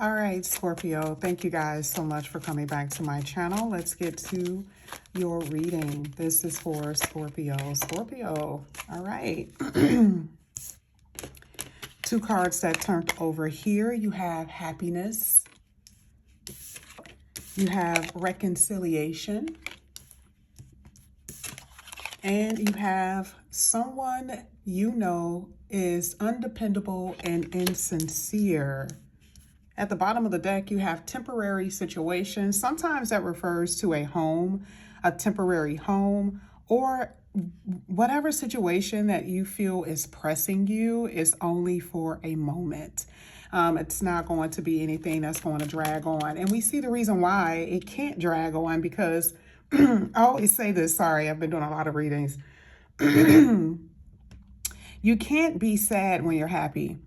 All right, Scorpio, thank you guys so much for coming back to my channel. Let's get to your reading. This is for Scorpio. Scorpio, all right. Two cards that turned over here. You have happiness. You have reconciliation. And you have someone you know is undependable and insincere. At the bottom of the deck, you have temporary situations. Sometimes that refers to a home, a temporary home, or whatever situation that you feel is pressing you is only for a moment. It's not going to be anything that's going to drag on. And we see the reason why it can't drag on because I always say this, sorry, I've been doing a lot of readings. You can't be sad when you're happy.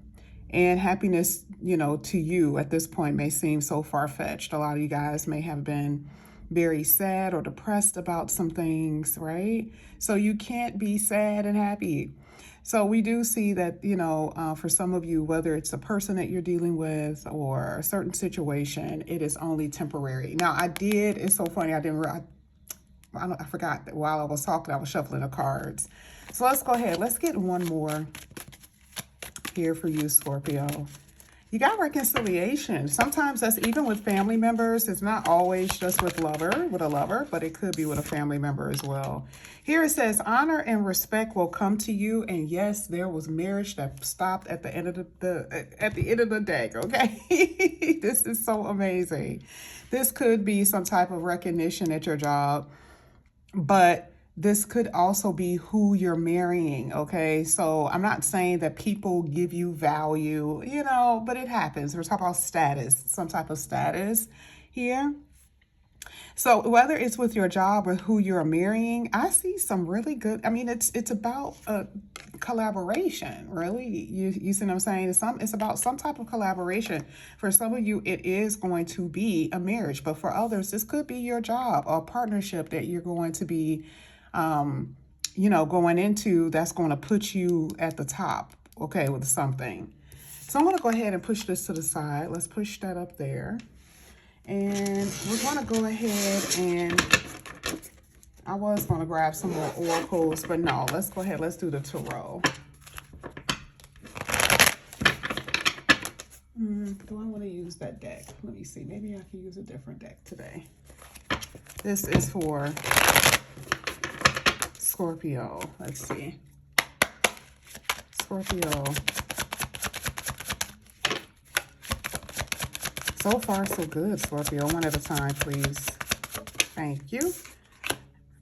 And happiness, you know, to you at this point may seem so far-fetched. A lot of you guys may have been very sad or depressed about some things, right? So you can't be sad and happy. So we do see that, you know, for some of you, whether it's a person that you're dealing with or a certain situation, it is only temporary. Now, it's so funny, I forgot that while I was talking, I was shuffling the cards. So let's go ahead. Let's get one more here for you, Scorpio. You got reconciliation. Sometimes that's even with family members. It's not always just with a lover, but it could be with a family member as well. Here it says, honor and respect will come to you. And yes, there was marriage that stopped at the end of the deck, okay? This is so amazing. This could be some type of recognition at your job, but this could also be who you're marrying, okay? So I'm not saying that people give you value, you know, but it happens. We're talking about status, some type of status here. So whether it's with your job or who you're marrying, I see some really good, I mean, it's about a collaboration, really. You see what I'm saying? It's about some type of collaboration. For some of you, it is going to be a marriage, but for others, this could be your job or a partnership that you're going to be you know, going into that's going to put you at the top, okay, with something. So I'm going to go ahead and push this to the side. Let's push that up there. And we're going to go ahead and I was going to grab some more oracles, but no, let's go ahead. Let's do the tarot. Do I want to use that deck? Let me see. Maybe I can use a different deck today. This is for Scorpio. Let's see. Scorpio. So far, so good, Scorpio. One at a time, please. Thank you.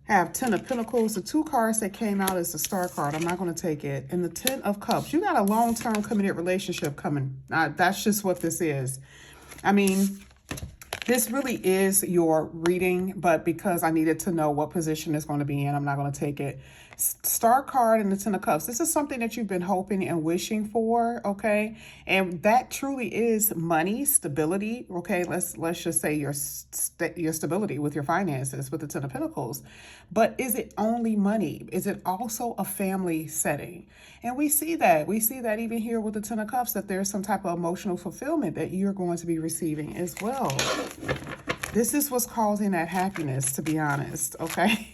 Have 10 of Pentacles. The two cards that came out is the Star card. I'm not going to take it. And the 10 of Cups. You got a long-term committed relationship coming. That's just what this is. I mean, this really is your reading, but because I needed to know what position it's going to be in, I'm not going to take it. Star card and the 10 of Cups. This is something that you've been hoping and wishing for, okay? And that truly is money, stability, okay? Let's just say your stability with your finances with the 10 of Pentacles. But is it only money? Is it also a family setting? And we see that. We see that even here with the 10 of Cups, that there's some type of emotional fulfillment that you're going to be receiving as well. This is what's causing that happiness, to be honest, okay?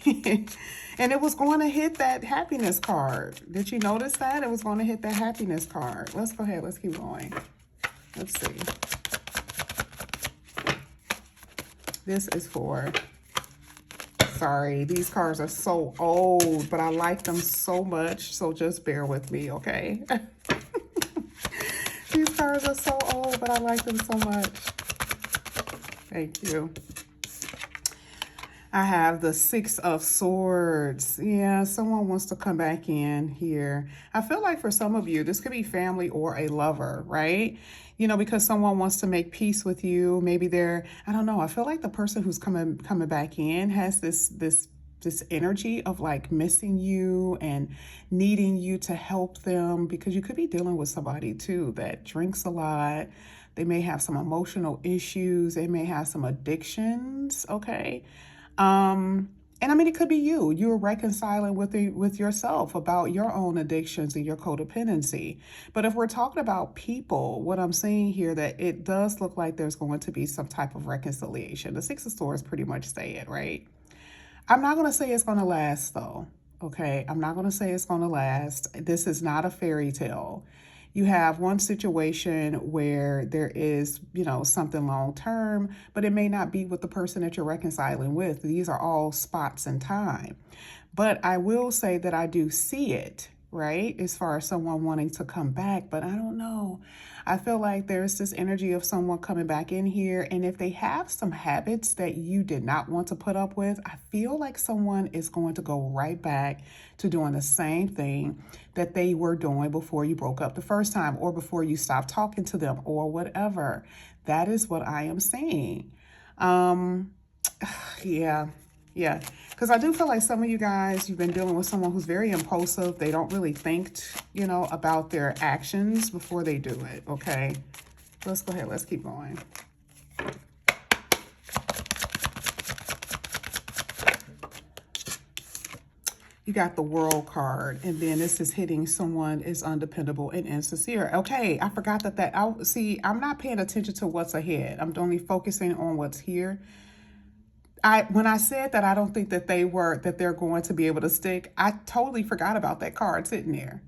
And it was going to hit that happiness card. Did you notice that? It was going to hit that happiness card. Let's go ahead. Let's keep going. Let's see. This is for... Sorry, these cards are so old, but I like them so much, so just bear with me, okay? These cards are so old, but I like them so much. Thank you. I have the 6 of Swords. Yeah, someone wants to come back in here. I feel like for some of you, this could be family or a lover, right? You know, because someone wants to make peace with you. Maybe I don't know. I feel like the person who's coming back in has this energy of like missing you and needing you to help them, because you could be dealing with somebody too that drinks a lot. They may have some emotional issues. They may have some addictions, okay? And I mean, it could be you. You're reconciling with yourself about your own addictions and your codependency. But if we're talking about people, what I'm seeing here, that it does look like there's going to be some type of reconciliation. The Six of Swords pretty much say it, right? I'm not going to say it's going to last, though. Okay, I'm not going to say it's going to last. This is not a fairy tale. You have one situation where there is, something long term, but it may not be with the person that you're reconciling with. These are all spots in time. But I will say that I do see it, right? As far as someone wanting to come back, but I don't know. I feel like there's this energy of someone coming back in here. And if they have some habits that you did not want to put up with, I feel like someone is going to go right back to doing the same thing that they were doing before you broke up the first time, or before you stopped talking to them, or whatever. That is what I am seeing. Yeah. Yeah, because I do feel like some of you guys, you've been dealing with someone who's very impulsive. They don't really think, about their actions before they do it, okay? Let's go ahead. Let's keep going. You got the World card, and then this is hitting someone is undependable and insincere. Okay, I forgot I'm not paying attention to what's ahead. I'm only focusing on what's here. When I said that I don't think that they're going to be able to stick, I totally forgot about that card sitting there.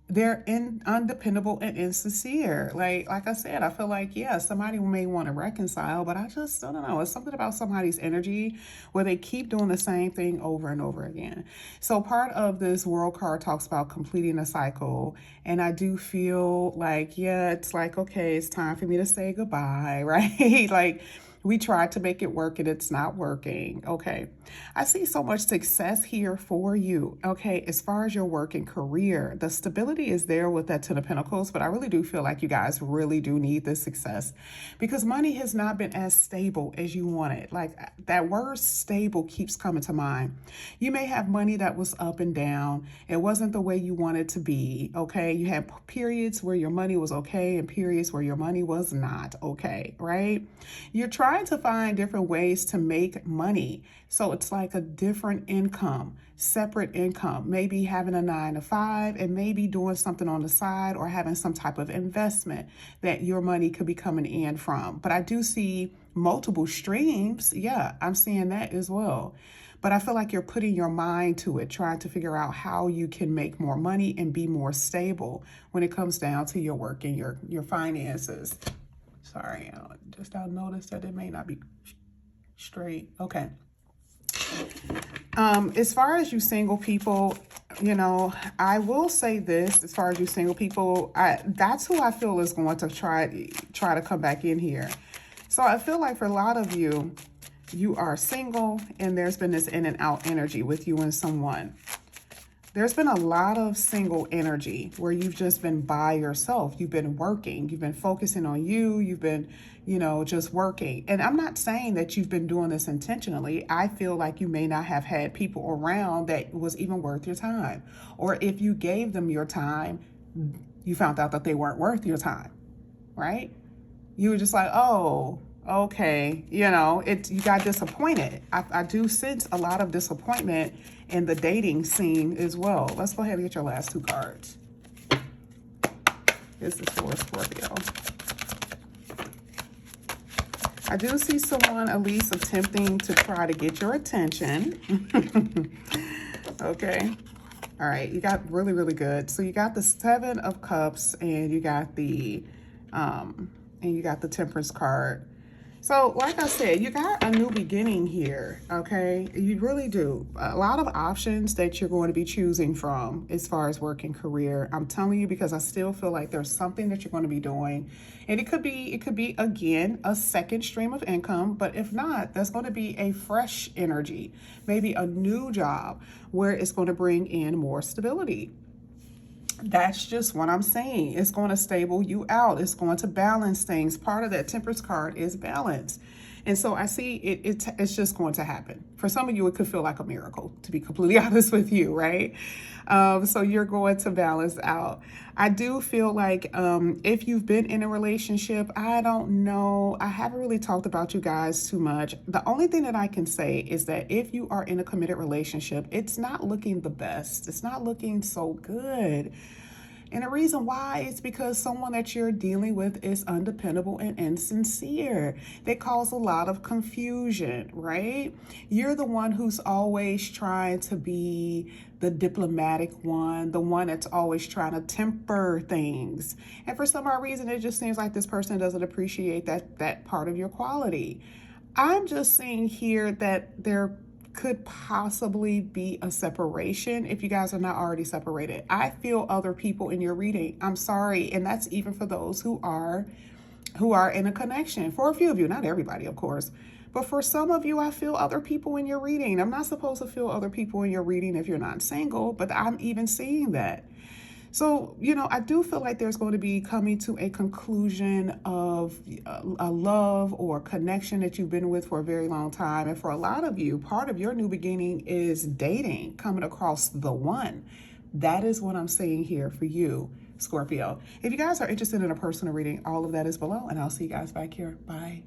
They're undependable and insincere. Like I said, I feel like, yeah, somebody may want to reconcile, but I just don't know. It's something about somebody's energy where they keep doing the same thing over and over again. So part of this World card talks about completing a cycle. And I do feel like, yeah, it's like, okay, it's time for me to say goodbye, right? Like, we tried to make it work and it's not working. Okay. I see so much success here for you. Okay. As far as your work and career, the stability is there with that Ten of Pentacles, but I really do feel like you guys really do need this success, because money has not been as stable as you wanted. Like, that word stable keeps coming to mind. You may have money that was up and down. It wasn't the way you wanted to be. Okay. You had periods where your money was okay and periods where your money was not okay. Right. You're trying to find different ways to make money. So it's like a different income, separate income, maybe having a 9 to 5 and maybe doing something on the side, or having some type of investment that your money could be coming in from. But I do see multiple streams. Yeah, I'm seeing that as well. But I feel like you're putting your mind to it, trying to figure out how you can make more money and be more stable when it comes down to your work and your finances. Sorry, I noticed that it may not be straight. Okay. As far as you single people, I will say this, as far as you single people, that's who I feel is going to try to come back in here. So I feel like for a lot of you, you are single and there's been this in and out energy with you and someone. There's been a lot of single energy where you've just been by yourself. You've been working. You've been focusing on you. You've been, just working. And I'm not saying that you've been doing this intentionally. I feel like you may not have had people around that was even worth your time. Or if you gave them your time, you found out that they weren't worth your time, right? You were just like, oh, okay, you got disappointed. I do sense a lot of disappointment in the dating scene as well. Let's go ahead and get your last two cards. This is for Scorpio. I do see someone at least attempting to try to get your attention. Okay. All right. You got really, really good. So you got the Seven of Cups and you got the Temperance card. So like I said, you got a new beginning here, okay? You really do. A lot of options that you're going to be choosing from as far as work and career. I'm telling you, because I still feel like there's something that you're going to be doing. And it could be again, a second stream of income. But if not, there's going to be a fresh energy, maybe a new job where it's going to bring in more stability. That's just what I'm saying. It's going to stable you out. It's going to balance things. Part of that Temperance card is balance. And so I see it's just going to happen. For some of you, it could feel like a miracle, to be completely honest with you, right? So you're going to balance out. I do feel like if you've been in a relationship, I don't know, I haven't really talked about you guys too much. The only thing that I can say is that if you are in a committed relationship, it's not looking the best. It's not looking so good. And the reason why is because someone that you're dealing with is undependable and insincere. They cause a lot of confusion, right? You're the one who's always trying to be the diplomatic one, the one that's always trying to temper things. And for some odd reason, it just seems like this person doesn't appreciate that part of your quality. I'm just seeing here that there could possibly be a separation if you guys are not already separated. I feel other people in your reading. I'm sorry, and that's even for those who are in a connection. For a few of you, not everybody, of course, but for some of you, I feel other people in your reading. I'm not supposed to feel other people in your reading if you're not single, but I'm even seeing that. So, I do feel like there's going to be coming to a conclusion of a love or connection that you've been with for a very long time. And for a lot of you, part of your new beginning is dating, coming across the one. That is what I'm saying here for you, Scorpio. If you guys are interested in a personal reading, all of that is below, and I'll see you guys back here. Bye.